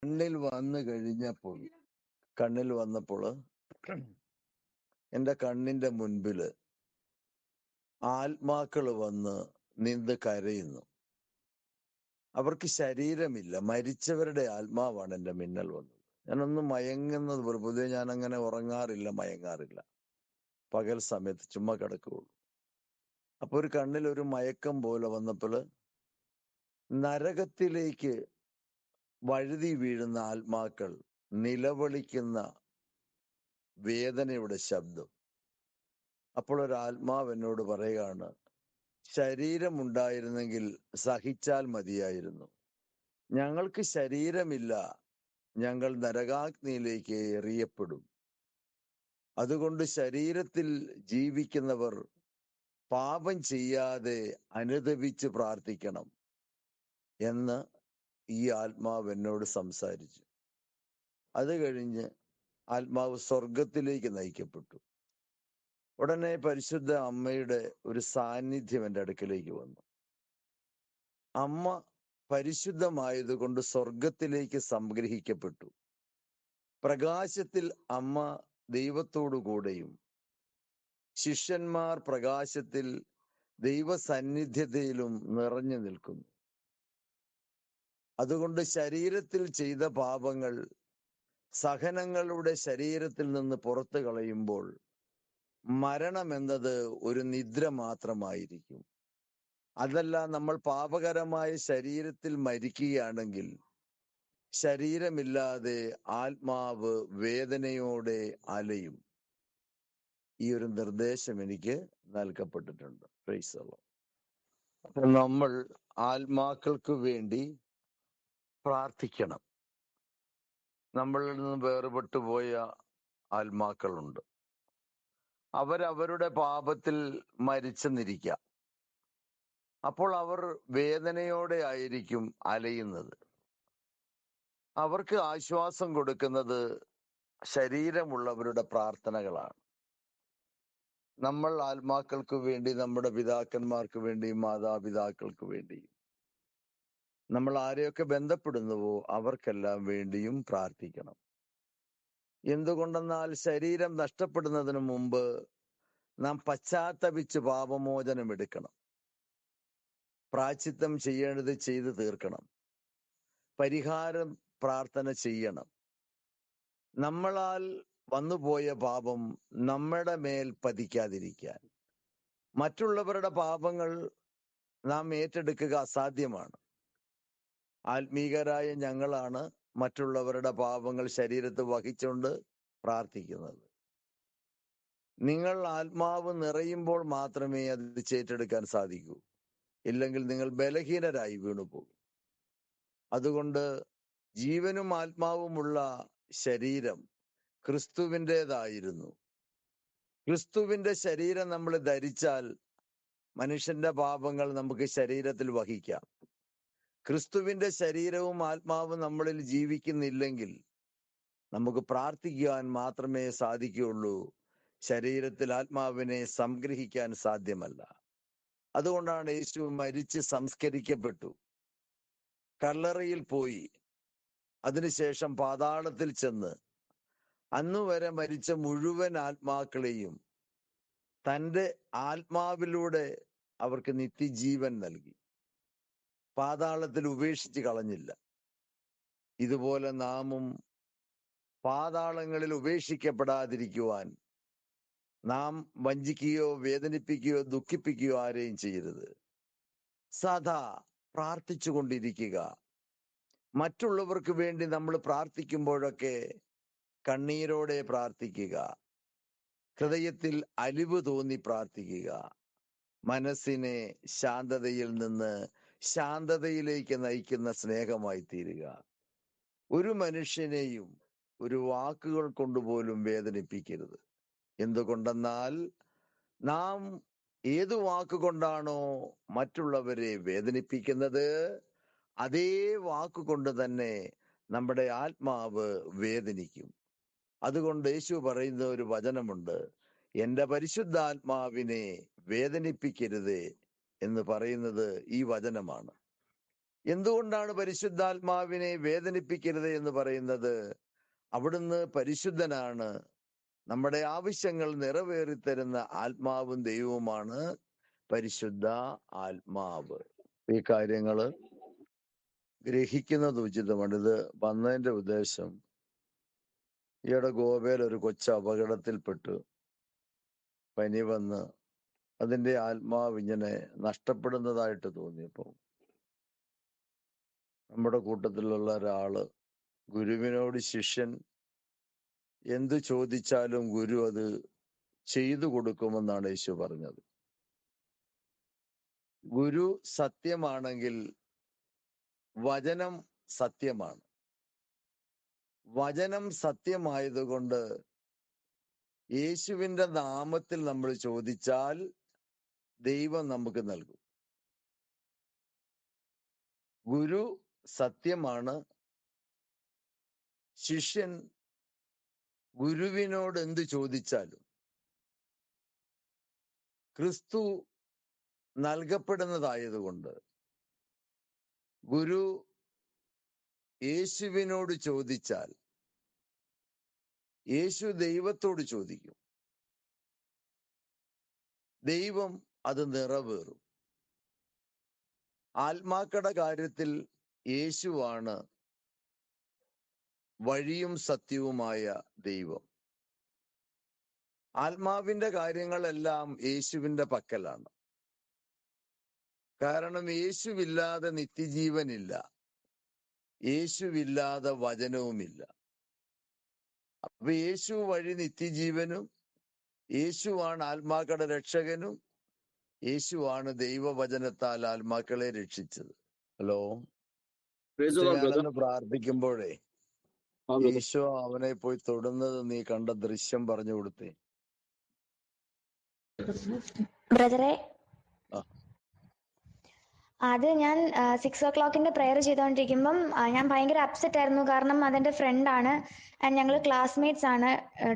കണ്ണിൽ വന്നപ്പോൾ എൻ്റെ കണ്ണിന്റെ മുൻപില് ആത്മാക്കള് വന്ന് നിന്ന് കരയുന്നു. അവർക്ക് ശരീരമില്ല, മരിച്ചവരുടെ ആത്മാവാണ് എൻ്റെ മിന്നൽ വന്നത്. ഞാനൊന്ന് മയങ്ങുന്നത് പോലെ, പൊതുവെ ഞാൻ അങ്ങനെ ഉറങ്ങാറില്ല, മയങ്ങാറില്ല, പകൽ സമയത്ത് ചുമ്മാ കിടക്കുകയുള്ളൂ. അപ്പൊ ഒരു കണ്ണിൽ ഒരു മയക്കം പോലെ വന്നപ്പോൾ നരകത്തിലേക്ക് വഴുതി വീഴുന്ന ആത്മാക്കൾ നിലവിളിക്കുന്ന വേദനയുടെ ശബ്ദം. അപ്പോൾ ഒരു ആത്മാവ് എന്നോട് പറയുകയാണ്, ശരീരമുണ്ടായിരുന്നെങ്കിൽ സഹിച്ചാൽ മതിയായിരുന്നു. ഞങ്ങൾക്ക് ശരീരമില്ല, ഞങ്ങൾ നരകാഗ്നിയിലേക്ക് എറിയപ്പെടും. അതുകൊണ്ട് ശരീരത്തിൽ ജീവിക്കുന്നവർ പാപം ചെയ്യാതെ അനുതപിച്ച് പ്രാർത്ഥിക്കണം എന്ന് ഈ ആത്മാവ് എന്നോട് സംസാരിച്ചു. അത് കഴിഞ്ഞ് ആത്മാവ് സ്വർഗത്തിലേക്ക് നയിക്കപ്പെട്ടു. ഉടനെ പരിശുദ്ധ അമ്മയുടെ ഒരു സാന്നിധ്യം എൻ്റെ അടുക്കലേക്ക് വന്നു. അമ്മ പരിശുദ്ധമായതുകൊണ്ട് സ്വർഗത്തിലേക്ക് സംഗ്രഹിക്കപ്പെട്ടു. പ്രകാശത്തിൽ അമ്മ ദൈവത്തോടു കൂടെയും ശിഷ്യന്മാർ പ്രകാശത്തിൽ ദൈവസാന്നിധ്യത്തിലും നിറഞ്ഞു നിൽക്കുന്നു. അതുകൊണ്ട് ശരീരത്തിൽ ചെയ്ത പാപങ്ങൾ സഹനങ്ങളുടെ ശരീരത്തിൽ നിന്ന് പുറത്തു കളയുമ്പോൾ മരണം എന്നത് ഒരു നിദ്ര മാത്രമായിരിക്കും. അതല്ല, നമ്മൾ പാപകരമായ ശരീരത്തിൽ മരിക്കുകയാണെങ്കിൽ ശരീരമില്ലാതെ ആത്മാവ് വേദനയോടെ അലയും. ഈ ഒരു നിർദ്ദേശം എനിക്ക് നൽകപ്പെട്ടിട്ടുണ്ട്. Price the Lord. അപ്പോൾ നമ്മൾ ആത്മാക്കൾക്ക് വേണ്ടി പ്രാർത്ഥിക്കണം. നമ്മളിൽ നിന്ന് വേർപെട്ടു പോയ ആത്മാക്കളുണ്ട്. അവരവരുടെ പാപത്തിൽ മരിച്ചെന്നിരിക്കാം. അപ്പോൾ അവർ വേദനയോടെ ആയിരിക്കും അലയുന്നത്. അവർക്ക് ആശ്വാസം കൊടുക്കുന്നത് ശരീരമുള്ളവരുടെ പ്രാർത്ഥനകളാണ്. നമ്മൾ ആത്മാക്കൾക്ക് വേണ്ടി, നമ്മുടെ പിതാക്കന്മാർക്ക് വേണ്ടിയും മാതാപിതാക്കൾക്ക് വേണ്ടിയും നമ്മൾ ആരെയൊക്കെ ബന്ധപ്പെടുന്നുവോ അവർക്കെല്ലാം വേണ്ടിയും പ്രാർത്ഥിക്കണം. എന്തുകൊണ്ടെന്നാൽ ശരീരം നഷ്ടപ്പെടുന്നതിന് മുമ്പ് നാം പശ്ചാത്തപിച്ച് പാപമോചനം എടുക്കണം. പ്രായശ്ചിത്തം ചെയ്യേണ്ടത് ചെയ്തു തീർക്കണം. പരിഹാരം പ്രാർത്ഥന ചെയ്യണം. നമ്മളാൽ വന്നുപോയ പാപം നമ്മുടെ മേൽ പതിക്കാതിരിക്കാൻ. മറ്റുള്ളവരുടെ പാപങ്ങൾ നാം ഏറ്റെടുക്കുക അസാധ്യമാണ്. ആത്മീകരായ ഞങ്ങളാണ് മറ്റുള്ളവരുടെ പാപങ്ങൾ ശരീരത്തിൽ വഹിച്ചുകൊണ്ട് പ്രാർത്ഥിക്കുന്നത്. നിങ്ങൾ ആത്മാവ് നിറയുമ്പോൾ മാത്രമേ അത് ഏറ്റെടുക്കാൻ സാധിക്കൂ. ഇല്ലെങ്കിൽ നിങ്ങൾ ബലഹീനരായി വീണുപോകും. അതുകൊണ്ട് ജീവനും ആത്മാവുമുള്ള ശരീരം ക്രിസ്തുവിൻ്റെതായിരുന്നു. ക്രിസ്തുവിന്റെ ശരീരം നമ്മൾ ധരിച്ചാൽ മനുഷ്യന്റെ പാപങ്ങൾ നമുക്ക് ശരീരത്തിൽ വഹിക്കാം. ക്രിസ്തുവിന്റെ ശരീരവും ആത്മാവും നമ്മളിൽ ജീവിക്കുന്നില്ലെങ്കിൽ നമുക്ക് പ്രാർത്ഥിക്കുവാൻ മാത്രമേ സാധിക്കുകയുള്ളൂ. ശരീരത്തിൽ ആത്മാവിനെ സംഗ്രഹിക്കാൻ സാധ്യമല്ല. അതുകൊണ്ടാണ് യേശു മരിച്ച് സംസ്കരിക്കപ്പെട്ടു, കല്ലറയിൽ പോയി, അതിനുശേഷം പാതാളത്തിൽ ചെന്ന് അന്നുവരെ മരിച്ച മുഴുവൻ ആത്മാക്കളെയും തൻ്റെ ആത്മാവിലൂടെ അവർക്ക് നിത്യജീവൻ നൽകി. പാതാളത്തിൽ ഉപേക്ഷിച്ച് കളഞ്ഞില്ല. ഇതുപോലെ നാമും പാതാളങ്ങളിൽ ഉപേക്ഷിക്കപ്പെടാതിരിക്കുവാൻ നാം വഞ്ചിക്കുകയോ വേദനിപ്പിക്കുകയോ ദുഃഖിപ്പിക്കുകയോ ആരെയും ചെയ്യരുത്. സദാ പ്രാർത്ഥിച്ചു കൊണ്ടിരിക്കുക. മറ്റുള്ളവർക്ക് വേണ്ടി നമ്മൾ പ്രാർത്ഥിക്കുമ്പോഴൊക്കെ കണ്ണീരോടെ പ്രാർത്ഥിക്കുക. ഹൃദയത്തിൽ അലിവ് തോന്നി പ്രാർത്ഥിക്കുക. മനസ്സിനെ ശാന്തതയിൽ നിന്ന് ശാന്തതയിലേക്ക് നയിക്കുന്ന സ്നേഹമായി തീരുക. ഒരു മനുഷ്യനെയും ഒരു വാക്കുകൾ കൊണ്ടുപോലും വേദനിപ്പിക്കരുത്. എന്തുകൊണ്ടെന്നാൽ നാം ഏതു വാക്കുകൊണ്ടാണോ മറ്റുള്ളവരെ വേദനിപ്പിക്കുന്നത്, അതേ വാക്കുകൊണ്ട് തന്നെ നമ്മുടെ ആത്മാവ് വേദനിക്കും. അതുകൊണ്ട് യേശു പറയുന്ന ഒരു വചനമുണ്ട്, എൻ്റെ പരിശുദ്ധാത്മാവിനെ വേദനിപ്പിക്കരുതേ എന്ന് പറയുന്നത് ഈ വചനമാണ്. എന്തുകൊണ്ടാണ് പരിശുദ്ധാത്മാവിനെ വേദനിപ്പിക്കരുത് എന്ന് പറയുന്നത്? അവിടുന്ന് പരിശുദ്ധനാണ്. നമ്മുടെ ആവശ്യങ്ങൾ നിറവേറിത്തരുന്ന ആത്മാവും ദൈവവുമാണ് പരിശുദ്ധ ആത്മാവ്. ഈ കാര്യങ്ങള് ഗ്രഹിക്കുന്നത് ഉചിതമാണ്. ഇത് വന്നതിന്റെ ഉദ്ദേശം, ഈയിടെ ഗോവയിൽ ഒരു കൊച്ചു അപകടത്തിൽപ്പെട്ടു പനി വന്ന് അതിന്റെ ആത്മാവ് ഇങ്ങനെ നഷ്ടപ്പെടുന്നതായിട്ട് തോന്നിയപ്പോൾ നമ്മുടെ കൂട്ടത്തിലുള്ള ഒരാള് ഗുരുവിനോട് ശിഷ്യൻ എന്തു ചോദിച്ചാലും ഗുരു അത് ചെയ്തു കൊടുക്കുമെന്നാണ് യേശു പറഞ്ഞത്. ഗുരു സത്യമാണെങ്കിൽ വചനം സത്യമാണ്. വചനം സത്യമായതുകൊണ്ട് യേശുവിന്റെ നാമത്തിൽ നമ്മൾ ചോദിച്ചാൽ ദൈവം നമുക്ക് നൽകും. ഗുരു സത്യമാണ്. ശിഷ്യൻ ഗുരുവിനോട് എന്ത് ചോദിച്ചാലും ക്രിസ്തു നൽകപ്പെടുന്നതായതുകൊണ്ട് ഗുരു യേശുവിനോട് ചോദിച്ചാൽ യേശു ദൈവത്തോട് ചോദിക്കും. ദൈവം അത് നിറവേറും. ആത്മാക്കളുടെ കാര്യത്തിൽ യേശുവാണ് വഴിയും സത്യവുമായ ദൈവം. ആത്മാവിന്റെ കാര്യങ്ങളെല്ലാം യേശുവിന്റെ പക്കലാണ്. കാരണം യേശുവില്ലാതെ നിത്യജീവനില്ല, യേശുവില്ലാതെ വചനവുമില്ല. അപ്പൊ യേശു വഴി നിത്യജീവനും, യേശുവാണ് ആത്മാക്കളുടെ രക്ഷകനും, യേശുവാണ് ദൈവവചനത്താൽ ആത്മാക്കളെ രക്ഷിച്ചത്. ഹലോ, ഞാനൊന്ന് പ്രാർത്ഥിക്കുമ്പോഴേ ഈശോ അവനെ പോയി തൊടുന്നത് നീ കണ്ട ദൃശ്യം പറഞ്ഞു കൊടുത്തേ. ബ്രദറെ, അത് ഞാൻ 6 o'clock പ്രെയർ ചെയ്തുകൊണ്ടിരിക്കുമ്പം ഞാൻ ഭയങ്കര അപ്സെറ്റ് ആയിരുന്നു. കാരണം അതെന്റെ ഫ്രണ്ടാണ്, ഞങ്ങൾ ക്ലാസ്മേറ്റ്സ് ആണ്.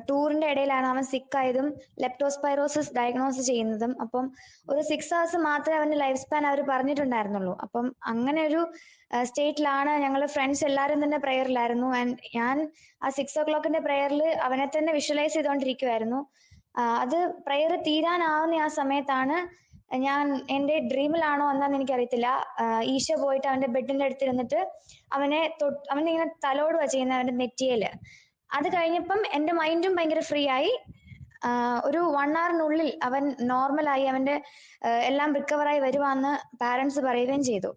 ടൂറിന്റെ ഇടയിലാണ് അവൻ സിക്കായതും ലെപ്റ്റോസ്പൈറോസിസ് ഡയഗ്നോസ് ചെയ്യുന്നതും. അപ്പം ഒരു 6 hours മാത്രമേ അവന്റെ ലൈഫ് സ്പാൻ അവർ പറഞ്ഞിട്ടുണ്ടായിരുന്നുള്ളൂ. അപ്പം അങ്ങനെ ഒരു സ്റ്റേറ്റിലാണ് ഞങ്ങൾ ഫ്രണ്ട്സ് എല്ലാവരും തന്നെ പ്രെയറിലായിരുന്നു. ആൻഡ് ഞാൻ ആ 6 o'clock പ്രെയറിൽ അവനെ തന്നെ വിഷ്വലൈസ് ചെയ്തുകൊണ്ടിരിക്കുവായിരുന്നു. അത് പ്രെയർ തീരാനാവുന്ന ആ സമയത്താണ് ഞാൻ, എന്റെ ഡ്രീമിലാണോ എന്താന്ന് എനിക്കറിയത്തില്ല, ഈശോ പോയിട്ട് അവന്റെ ബെഡിന്റെ അടുത്തിരുന്നിട്ട് അവനിങ്ങനെ തലോടുക ചെയ്യുന്നത് അവന്റെ നെറ്റിയില്. അത് കഴിഞ്ഞപ്പം എന്റെ മൈൻഡും ഭയങ്കര ഫ്രീ ആയി. ഒരു 1 hour അവൻ നോർമലായി, അവന്റെ എല്ലാം റിക്കവറായി വരുവാന്ന് പാരന്റ്സ് പറയുകയും ചെയ്തു.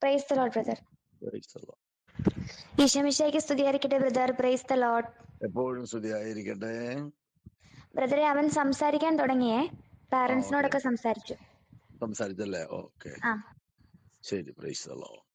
Praise the Lord brother. Eesho മിശിഹായ്ക്ക് സ്തുതിയായിരിക്കട്ടെ ബ്രദർ. Price the Lord. എപ്പോഴും സ്തുതിയായിരിക്കട്ടെ. ബ്രദറെ, അവൻ സംസാരിക്കാൻ തുടങ്ങിയേ, പാരന്റ്സിനോടൊക്കെ സംസാരിച്ചല്ലേ? ഓക്കെ, ശരി. Price the Lord.